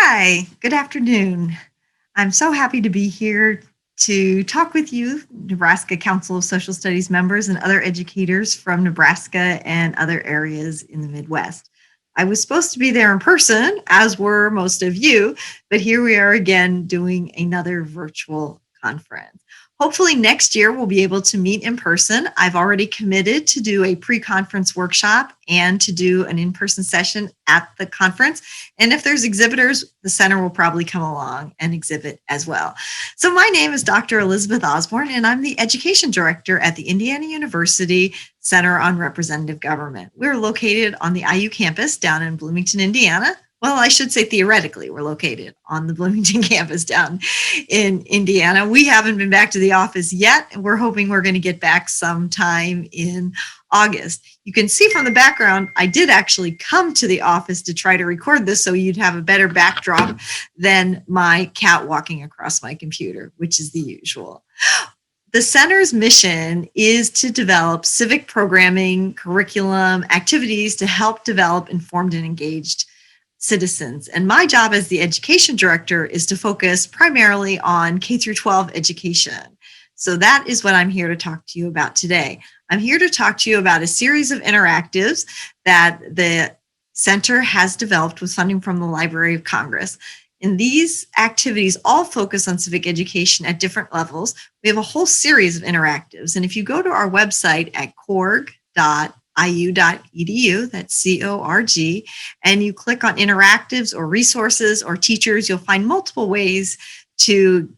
Hi, good afternoon. I'm so happy to be here to talk with you, Nebraska Council of Social Studies members and other educators from Nebraska and other areas in the Midwest. I was supposed to be there in person, as were most of you, but here we are again doing another virtual conference. Hopefully, next year we'll be able to meet in person. I've already committed to do a pre conference workshop and to do an in person session at the conference. And if there's exhibitors, the center will probably come along and exhibit as well. So my name is Dr. Elizabeth Osborne, and I'm the Education Director at the Indiana University Center on Representative Government. We're located on the IU campus down in Bloomington, Indiana. Well, I should say theoretically, we're located on the Bloomington campus down in Indiana. We haven't been back to the office yet. We're hoping we're going to get back sometime in August. You can see from the background, I did actually come to the office to try to record this so you'd have a better backdrop than my cat walking across my computer, which is the usual. The center's mission is to develop civic programming, curriculum, activities to help develop informed and engaged citizens. And my job as the education director is to focus primarily on K through 12 education. So that is what I'm here to talk to you about today. I'm here to talk to you about a series of interactives that the center has developed with funding from the Library of Congress. And these activities all focus on civic education at different levels. We have a whole series of interactives. And if you go to our website at corg.iu.edu, that's CORG, and you click on interactives or resources or teachers, you'll find multiple ways to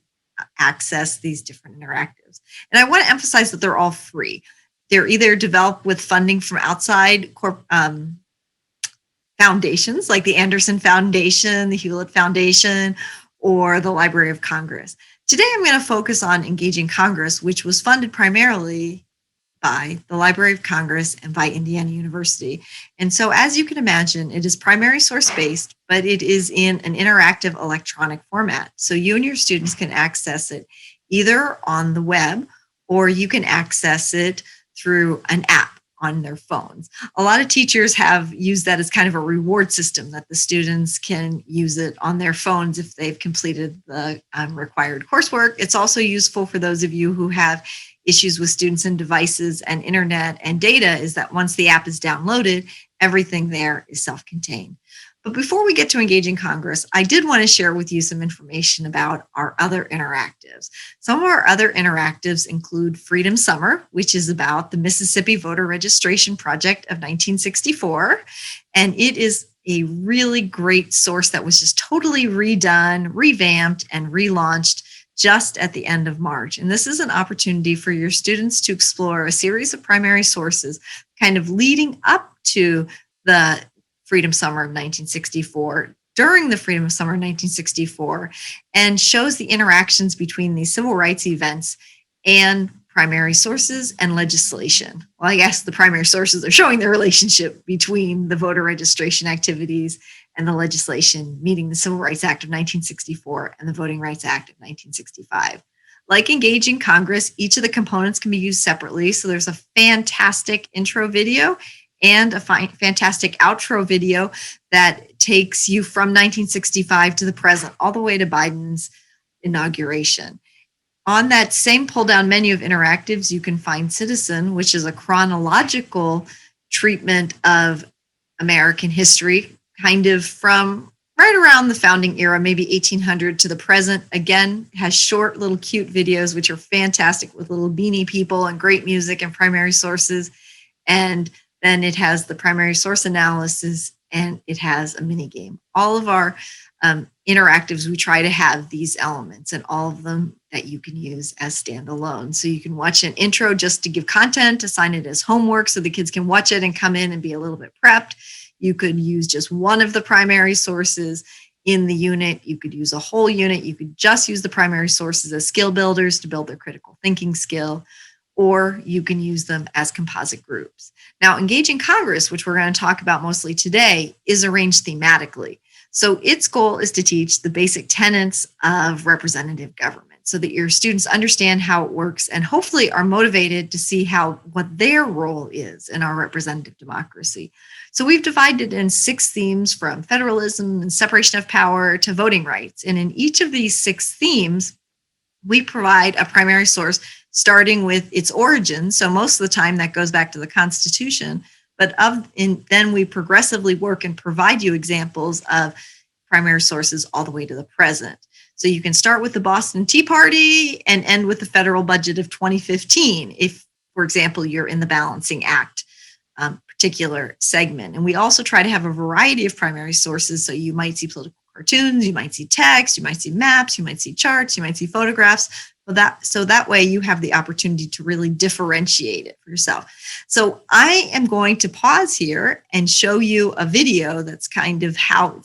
access these different interactives. And I want to emphasize that they're all free. They're either developed with funding from outside foundations like the Anderson Foundation, the Hewlett Foundation, or the Library of Congress. Today, I'm going to focus on Engaging Congress, which was funded primarily by the Library of Congress and by Indiana University. And so, as you can imagine, it is primary source based, but it is in an interactive electronic format. So you and your students can access it either on the web or you can access it through an app on their phones. A lot of teachers have used that as kind of a reward system that the students can use it on their phones if they've completed the required coursework. It's also useful for those of you who have issues with students and devices and internet and data, is that once the app is downloaded, everything there is self-contained. But before we get to Engaging Congress, I did want to share with you some information about our other interactives. Some of our other interactives include Freedom Summer, which is about the Mississippi Voter Registration Project of 1964. And it is a really great source that was just totally redone, revamped, and relaunched just at the end of March. And this is an opportunity for your students to explore a series of primary sources kind of leading up to the Freedom Summer of 1964, during the Freedom Summer of 1964, and shows the interactions between these civil rights events and primary sources and legislation. Well, I guess the primary sources are showing the relationship between the voter registration activities and the legislation, meeting the Civil Rights Act of 1964 and the Voting Rights Act of 1965. Like Engaging Congress, each of the components can be used separately. So there's a fantastic intro video and a fantastic outro video that takes you from 1965 to the present, all the way to Biden's inauguration. On that same pull-down menu of interactives, you can find Citizen, which is a chronological treatment of American history, kind of from right around the founding era, maybe 1800 to the present. Again, has short little cute videos, which are fantastic with little beanie people and great music and primary sources. And then it has the primary source analysis and it has a mini game. All of our interactives, we try to have these elements and all of them that you can use as standalone. So you can watch an intro just to give content, assign it as homework so the kids can watch it and come in and be a little bit prepped. You could use just one of the primary sources in the unit. You could use a whole unit. You could just use the primary sources as skill builders to build their critical thinking skill, or you can use them as composite groups. Now, Engaging Congress, which we're going to talk about mostly today, is arranged thematically. So its goal is to teach the basic tenets of representative government so that your students understand how it works and hopefully are motivated to see what their role is in our representative democracy. So we've divided in 6 themes, from federalism and separation of power to voting rights. And in each of these 6 themes, we provide a primary source starting with its origin. So most of the time that goes back to the Constitution, but then we progressively work and provide you examples of primary sources all the way to the present. So you can start with the Boston Tea Party and end with the federal budget of 2015, if, for example, you're in the Balancing Act particular segment. And we also try to have a variety of primary sources. So you might see political cartoons, you might see text, you might see maps, you might see charts, you might see photographs. So that way you have the opportunity to really differentiate it for yourself. So I am going to pause here and show you a video that's kind of how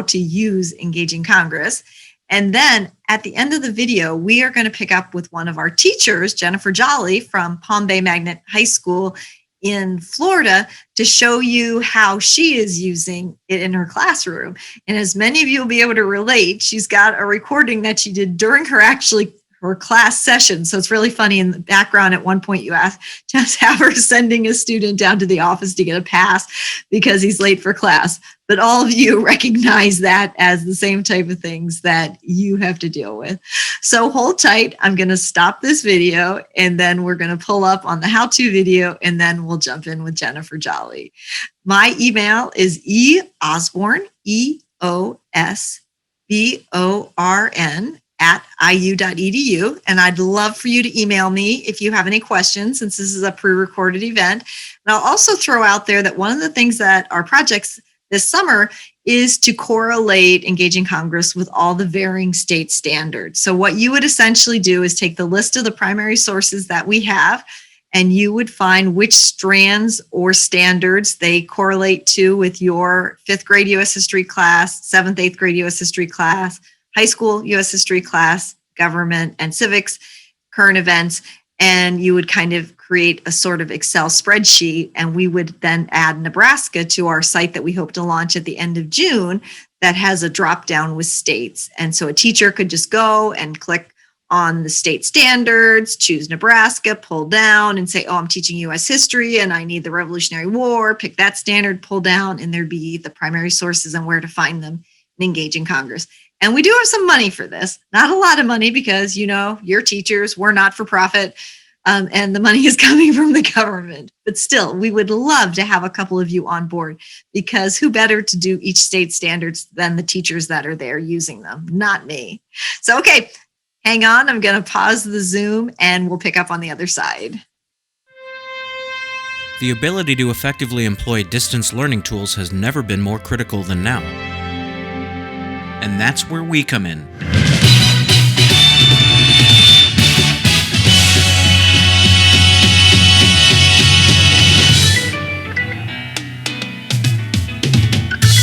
to use Engaging Congress. And then at the end of the video, we are going to pick up with one of our teachers, Jennifer Jolly from Palm Bay Magnet High School in Florida, to show you how she is using it in her classroom. And as many of you will be able to relate, she's got a recording that she did during her class session. So it's really funny. In the background, at one point, you just have her sending a student down to the office to get a pass because he's late for class. But all of you recognize that as the same type of things that you have to deal with. So hold tight. I'm going to stop this video, and then we're going to pull up on the how-to video, and then we'll jump in with Jennifer Jolly. My email is eosborn, EOSBORN, @iu.edu. And I'd love for you to email me if you have any questions, since this is a pre-recorded event. And I'll also throw out there that one of the things that our projects this summer is to correlate Engaging Congress with all the varying state standards. So what you would essentially do is take the list of the primary sources that we have, and you would find which strands or standards they correlate to with your 5th grade U.S. history class, 7th, 8th grade U.S. history class, high school U.S. history class, government and civics, current events, and you would kind of create a sort of Excel spreadsheet, and we would then add Nebraska to our site that we hope to launch at the end of June that has a drop down with states. And so a teacher could just go and click on the state standards, choose Nebraska, pull down and say, oh, I'm teaching U.S. history and I need the Revolutionary War, pick that standard, pull down, and there'd be the primary sources and where to find them in Engaging Congress. And we do have some money for this, not a lot of money because, you're teachers, we're not for profit, and the money is coming from the government. But still, we would love to have a couple of you on board, because who better to do each state standards than the teachers that are there using them, not me. So, okay, hang on. I'm going to pause the Zoom and we'll pick up on the other side. The ability to effectively employ distance learning tools has never been more critical than now. And that's where we come in.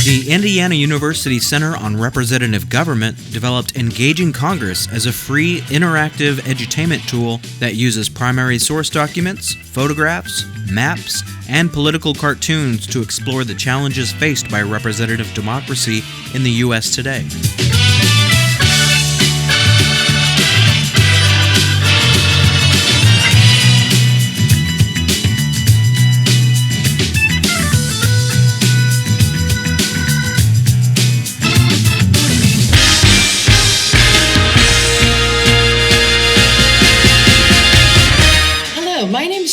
The Indiana University Center on Representative Government developed Engaging Congress as a free, interactive edutainment tool that uses primary source documents, photographs, maps, and political cartoons to explore the challenges faced by representative democracy in the U.S. today.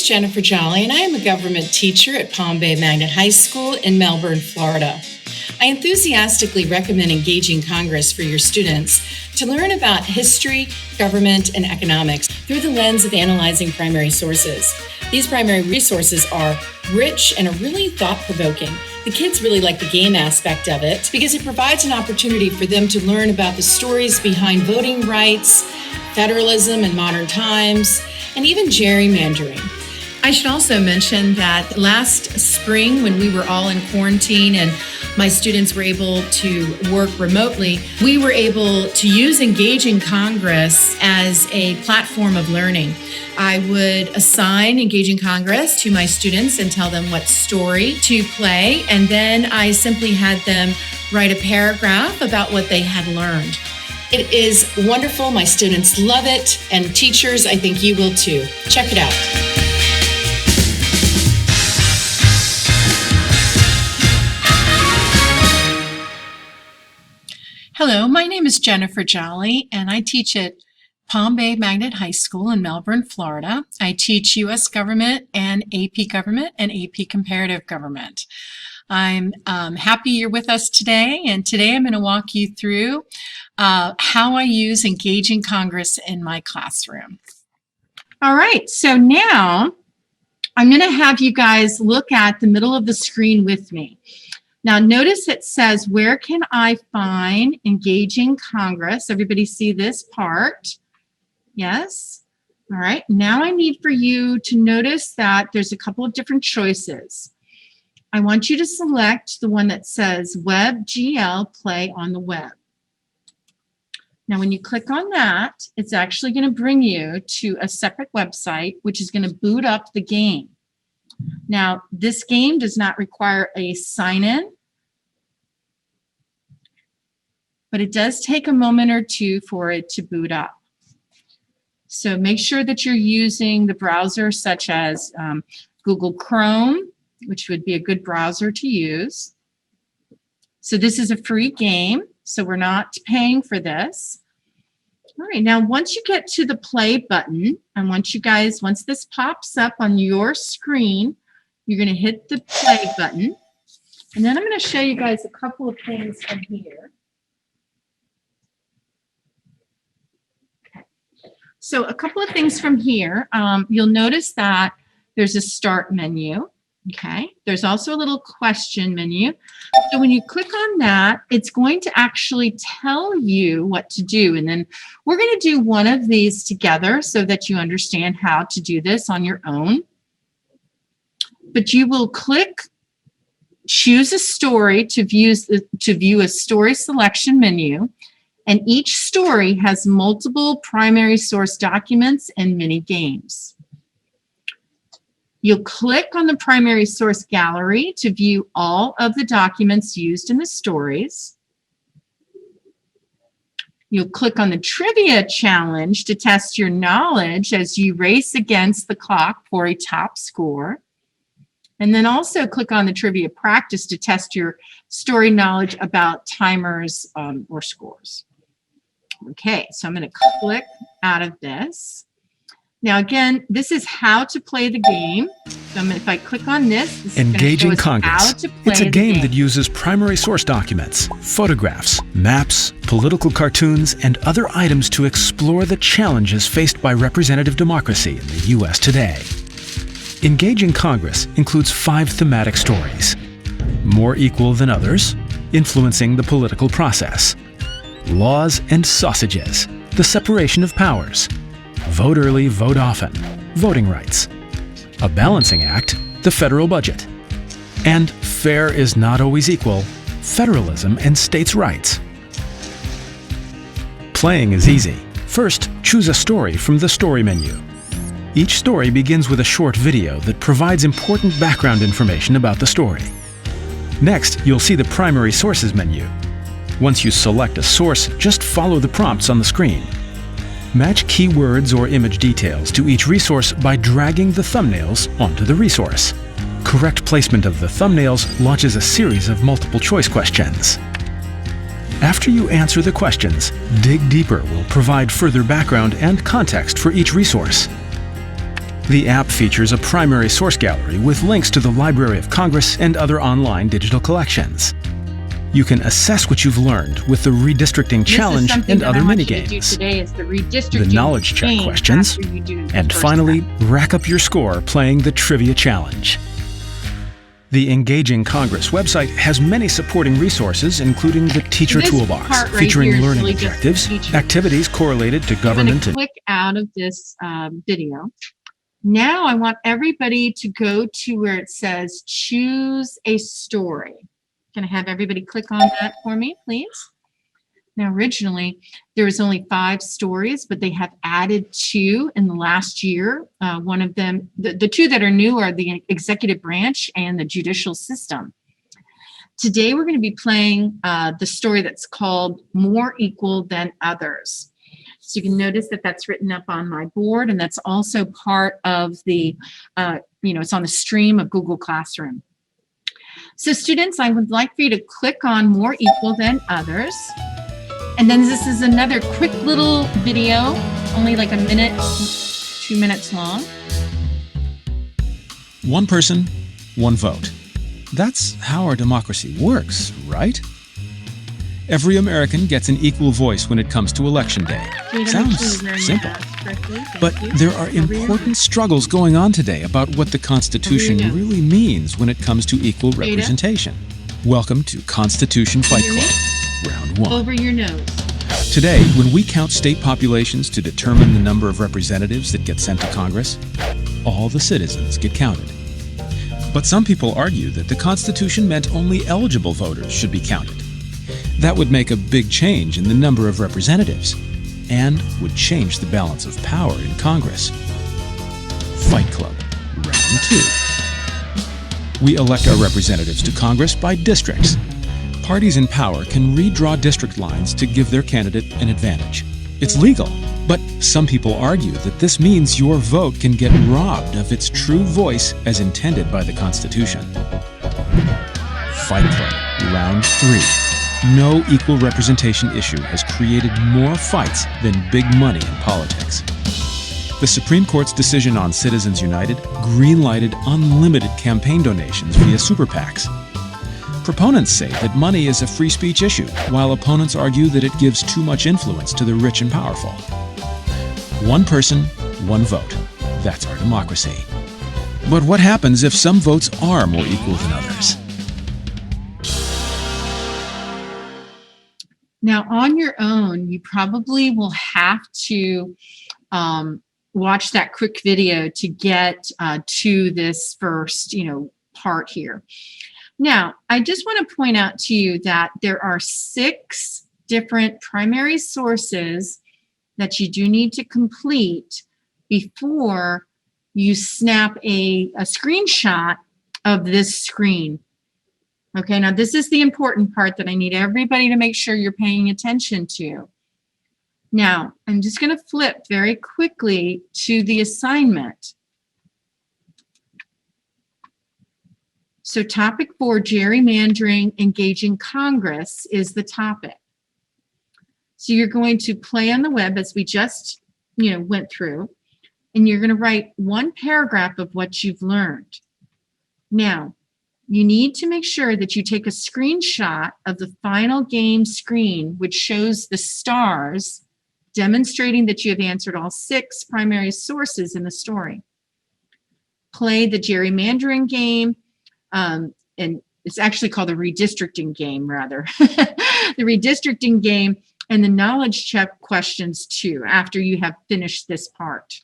Jennifer Jolly, and I am a government teacher at Palm Bay Magnet High School in Melbourne, Florida. I enthusiastically recommend Engaging Congress for your students to learn about history, government, and economics through the lens of analyzing primary sources. These primary resources are rich and are really thought-provoking. The kids really like the game aspect of it because it provides an opportunity for them to learn about the stories behind voting rights, federalism in modern times, and even gerrymandering. I should also mention that last spring, when we were all in quarantine and my students were able to work remotely, we were able to use Engaging Congress as a platform of learning. I would assign Engaging Congress to my students and tell them what story to play, and then I simply had them write a paragraph about what they had learned. It is wonderful. My students love it, and teachers, I think you will too. Check it out. Hello, my name is Jennifer Jolly, and I teach at Palm Bay Magnet High School in Melbourne, Florida. I teach U.S. Government and AP Government and AP Comparative Government. I'm happy you're with us today, and today I'm going to walk you through how I use Engaging Congress in my classroom. All right, so now I'm going to have you guys look at the middle of the screen with me. Now, notice it says, where can I find Engaging Congress? Everybody see this part? Yes? All right. Now I need for you to notice that there's a couple of different choices. I want you to select the one that says WebGL Play on the Web. Now, when you click on that, it's actually going to bring you to a separate website, which is going to boot up the game. Now, this game does not require a sign-in, but it does take a moment or two for it to boot up. So make sure that you're using the browser such as Google Chrome, which would be a good browser to use. So this is a free game, so we're not paying for this. All right, now once you get to the play button, I want you guys, once this pops up on your screen, you're going to hit the play button. And then I'm going to show you guys a couple of things from here. Okay. So a couple of things from here. You'll notice that there's a start menu. Okay, there's also a little question menu. So when you click on that, it's going to actually tell you what to do. And then we're going to do one of these together so that you understand how to do this on your own. But you will click, choose a story to view a story selection menu. And each story has multiple primary source documents and mini games. You'll click on the primary source gallery to view all of the documents used in the stories. You'll click on the trivia challenge to test your knowledge as you race against the clock for a top score. And then also click on the trivia practice to test your story knowledge about timers or scores. Okay, so I'm going to click out of this. Now, again, this is how to play the game. So if I click on this Engaging Congress. How to play It's a the game that uses primary source documents, photographs, maps, political cartoons, and other items to explore the challenges faced by representative democracy in the U.S. today. Engaging Congress includes 5 thematic stories: more equal than others, influencing the political process; laws and sausages, the separation of powers; vote early, vote often, voting rights; a balancing act, the federal budget; and fair is not always equal, federalism and states' rights. Playing is easy. First, choose a story from the story menu. Each story begins with a short video that provides important background information about the story. Next, you'll see the primary sources menu. Once you select a source, just follow the prompts on the screen. Match keywords or image details to each resource by dragging the thumbnails onto the resource. Correct placement of the thumbnails launches a series of multiple choice questions. After you answer the questions, Dig Deeper will provide further background and context for each resource. The app features a primary source gallery with links to the Library of Congress and other online digital collections. You can assess what you've learned with the redistricting challenge and other mini-games, the knowledge check questions, and finally, rack up your score playing the trivia challenge. The Engaging Congress website has many supporting resources, including the Teacher Toolbox, featuring learning objectives, activities correlated to government. I'm going to click out of this video. Now I want everybody to go to where it says choose a story. Can I have everybody click on that for me, please? Now, originally, there was only 5 stories, but they have added 2 in the last year. One of them, the 2 that are new are the executive branch and the judicial system. Today, we're going to be playing the story that's called More Equal Than Others. So you can notice that that's written up on my board, and that's also part of the, it's on the stream of Google Classroom. So students, I would like for you to click on More Equal Than Others. And then this is another quick little video, only like a minute, 2 minutes long. One person, one vote. That's how our democracy works, right? Every American gets an equal voice when it comes to Election Day. Sounds simple. But there are important struggles going on today about what the Constitution really means when it comes to equal representation. Welcome to Constitution Fight Club, Round 1. Over your nose. Today, when we count state populations to determine the number of representatives that get sent to Congress, all the citizens get counted. But some people argue that the Constitution meant only eligible voters should be counted. That would make a big change in the number of representatives and would change the balance of power in Congress. Fight Club, Round 2. We elect our representatives to Congress by districts. Parties in power can redraw district lines to give their candidate an advantage. It's legal, but some people argue that this means your vote can get robbed of its true voice as intended by the Constitution. Fight Club, Round 3. No equal representation issue has created more fights than big money in politics. The Supreme Court's decision on Citizens United green-lighted unlimited campaign donations via super PACs. Proponents say that money is a free speech issue, while opponents argue that it gives too much influence to the rich and powerful. One person, one vote. That's our democracy. But what happens if some votes are more equal than others? Now, on your own, you probably will have to watch that quick video to get to this first, part here. Now, I just want to point out to you that there are 6 different primary sources that you do need to complete before you snap a screenshot of this screen. Okay, now this is the important part that I need everybody to make sure you're paying attention to. Now, I'm just going to flip very quickly to the assignment. So topic 4, gerrymandering, engaging Congress is the topic. So you're going to play on the web as we just, went through, and you're going to write 1 paragraph of what you've learned. Now, you need to make sure that you take a screenshot of the final game screen, which shows the stars, demonstrating that you have answered all 6 primary sources in the story. Play the gerrymandering game, and it's actually called the redistricting game, rather. The redistricting game and the knowledge check questions, too, after you have finished this part.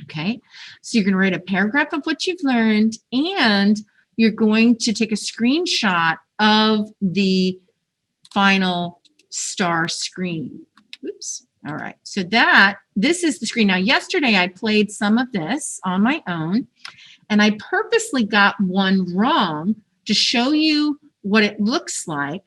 Okay, so you're going to write a paragraph of what you've learned, and you're going to take a screenshot of the final star screen. Oops. All right. So this is the screen. Now, yesterday I played some of this on my own, and I purposely got one wrong to show you what it looks like.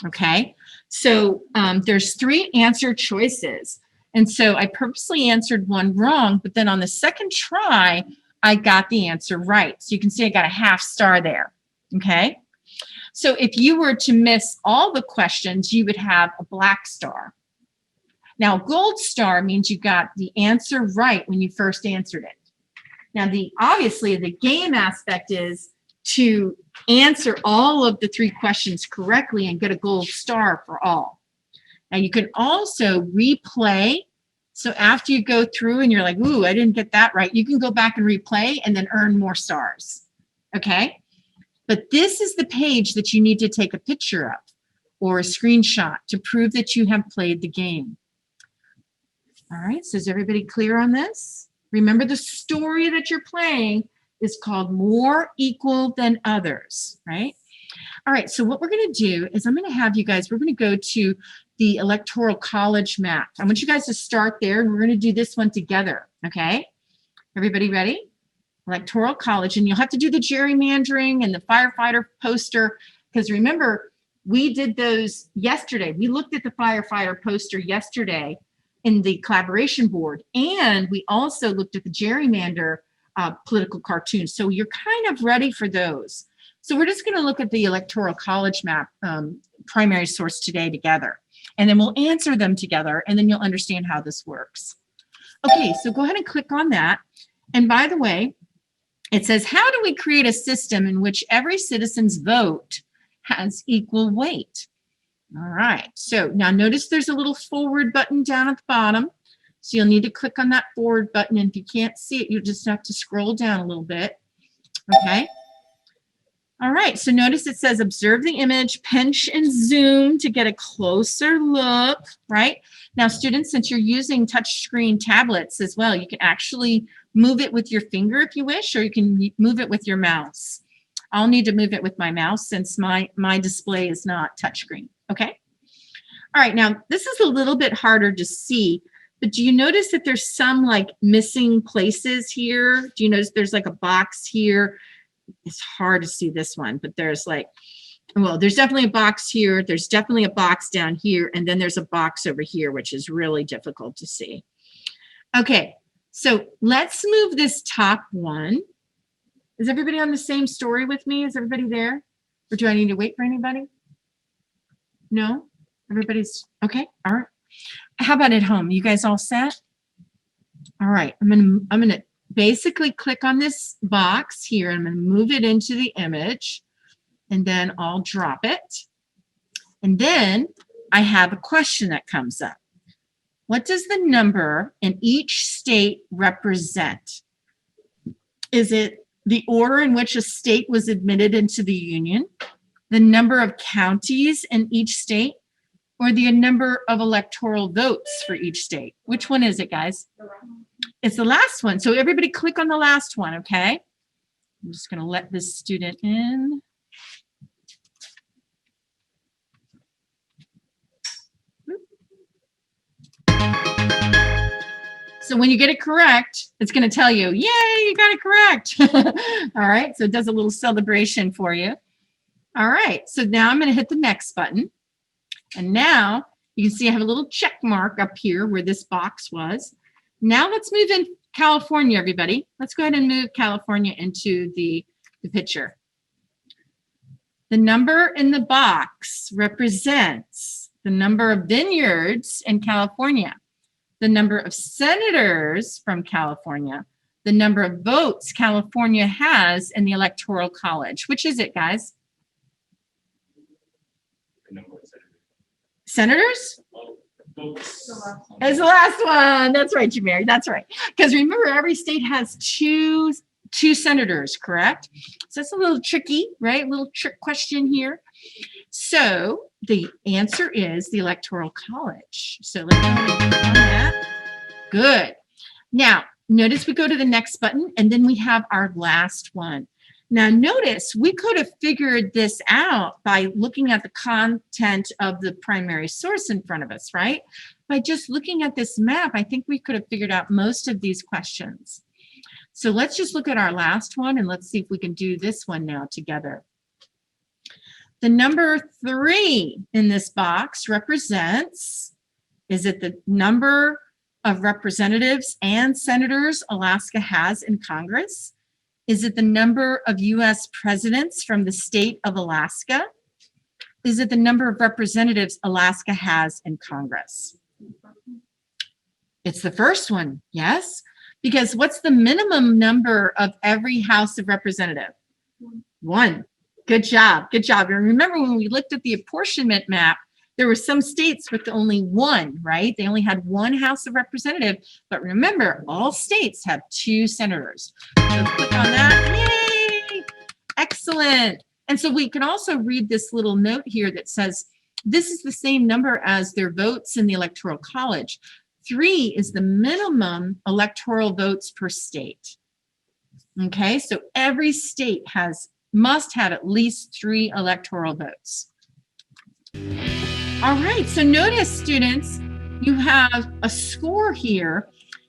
Okay. So there's 3 answer choices. And so I purposely answered one wrong, but then on the second try, I got the answer right. So you can see I got a half star there, okay? So if you were to miss all the questions, you would have a black star. Now, gold star means you got the answer right when you first answered it. Now, obviously, the game aspect is to answer all of the 3 questions correctly and get a gold star for all. Now, you can also replay. So after you go through and you're like, ooh, I didn't get that right, you can go back and replay and then earn more stars, okay? But this is the page that you need to take a picture of or a screenshot to prove that you have played the game. All right, so is everybody clear on this? Remember, the story that you're playing is called More Equal Than Others, right? All right, so what we're going to do is I'm going to have you guys, we're going to go to the Electoral College map. I want you guys to start there, and we're going to do this one together, okay? Everybody ready? Electoral College, and you'll have to do the gerrymandering and the firefighter poster, because remember, we did those yesterday. We looked at the firefighter poster yesterday in the collaboration board, and we also looked at the gerrymander political cartoons. So you're kind of ready for those. So we're just going to look at the Electoral College map primary source today together, and then we'll answer them together, and then you'll understand how this works. Okay, so go ahead and click on that. And by the way, it says, how do we create a system in which every citizen's vote has equal weight? All right, so now notice there's a little forward button down at the bottom. So you'll need to click on that forward button, and if you can't see it, you just have to scroll down a little bit, okay? All right, so notice it says observe the image, pinch and zoom to get a closer look, right? Now students, since you're using touchscreen tablets as well, you can actually move it with your finger if you wish, or you can move it with your mouse. I'll need to move it with my mouse since my display is not touchscreen, okay? All right, now this is a little bit harder to see, but do you notice that there's some like missing places here? Do you notice there's like a box here? It's hard to see this one, but there's like, well, there's definitely a box here. There's definitely a box down here. And then there's a box over here, which is really difficult to see. Okay, so let's move this top one. Is everybody on the same story with me? Is everybody there? Or do I need to wait for anybody? No? Everybody's okay? All right. How about at home? You guys all set? All right, I'm gonna basically click on this box here. I'm going to move it into the image, and then I'll drop it. And then I have a question that comes up. What does the number in each state represent? Is it the order in which a state was admitted into the union, the number of counties in each state, or the number of electoral votes for each state? Which one is it, guys? It's the last one. So everybody click on the last one, okay? I'm just going to let this student in. So when you get it correct, it's going to tell you, yay, you got it correct. All right, so it does a little celebration for you. All right, so now I'm going to hit the next button. And now you can see I have a little check mark up here where this box was. Now let's move in California, everybody. Let's go ahead and move California into the picture. The number in the box represents the number of vineyards in California, the number of senators from California, the number of votes California has in the Electoral College. Which is it, guys? Senators? It's the last one. That's right, Jamari. That's right. Because remember, every state has two senators, correct? So that's a little tricky, right? A little trick question here. So the answer is the Electoral College. So let's go ahead and click on that. Good. Now, notice we go to the next button, and then we have our last one. Now, notice we could have figured this out by looking at the content of the primary source in front of us, right? By just looking at this map, I think we could have figured out most of these questions. So let's just look at our last one, and let's see if we can do this one now together. The number 3 in this box represents, is it the number of representatives and senators Alaska has in Congress? Is it the number of U.S. presidents from the state of Alaska? Is it the number of representatives Alaska has in Congress? It's the first one, yes. Because what's the minimum number of every House of Representative? 1. Good job, good job. And remember when we looked at the apportionment map, there were some states with only 1, right? They only had 1 House of Representative, but remember, all states have 2 senators. So click on that, yay, excellent. And so we can also read this little note here that says, this is the same number as their votes in the Electoral College. 3 is the minimum electoral votes per state. Okay, so every state must have at least 3 electoral votes. All right, so notice, students, you have a score here.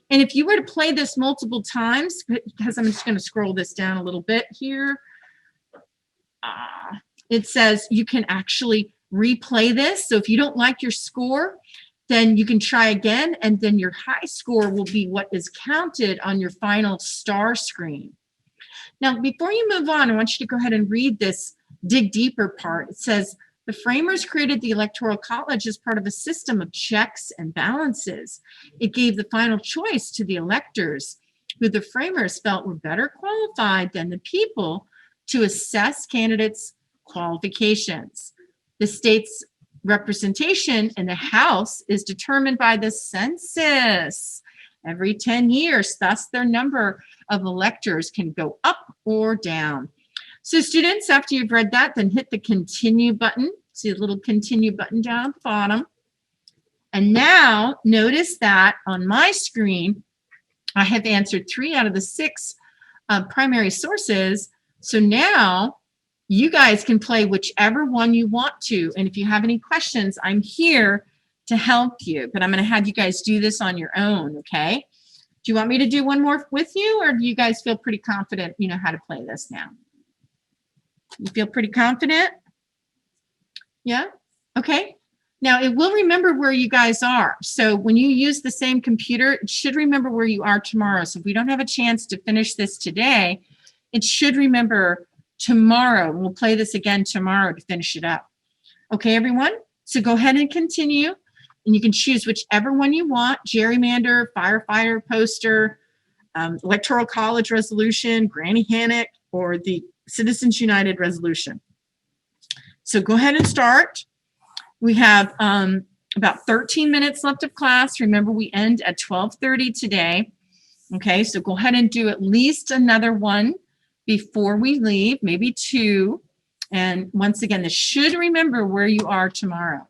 And if you were to play this multiple times, because I'm just going to scroll this down a little bit here, it says you can actually replay this. So if you don't like your score, then you can try again, and then your high score will be what is counted on your final star screen. Now, before you move on, I want you to go ahead and read this dig deeper part. It says, the framers created the Electoral College as part of a system of checks and balances. It gave the final choice to the electors, who the framers felt were better qualified than the people to assess candidates' qualifications. The state's representation in the House is determined by the census every 10 years. Thus, their number of electors can go up or down. So students, after you've read that, then hit the continue button. See the little continue button down at the bottom. And now notice that on my screen, I have answered 3 out of the 6 primary sources. So now you guys can play whichever one you want to. And if you have any questions, I'm here to help you. But I'm going to have you guys do this on your own, okay? Do you want me to do one more with you, or do you guys feel pretty confident you know how to play this now? You feel pretty confident? Yeah? Okay. Now, it will remember where you guys are. So when you use the same computer, it should remember where you are tomorrow. So if we don't have a chance to finish this today, it should remember tomorrow. We'll play this again tomorrow to finish it up. Okay, everyone? So go ahead and continue. And you can choose whichever one you want: gerrymander, firefighter poster, Electoral College resolution, Granny Hannock, or the Citizens United resolution. So go ahead and start. We have about 13 minutes left of class. Remember, we end at 12:30 today. Okay, so go ahead and do at least another one before we leave, maybe 2. And once again, this should remember where you are tomorrow.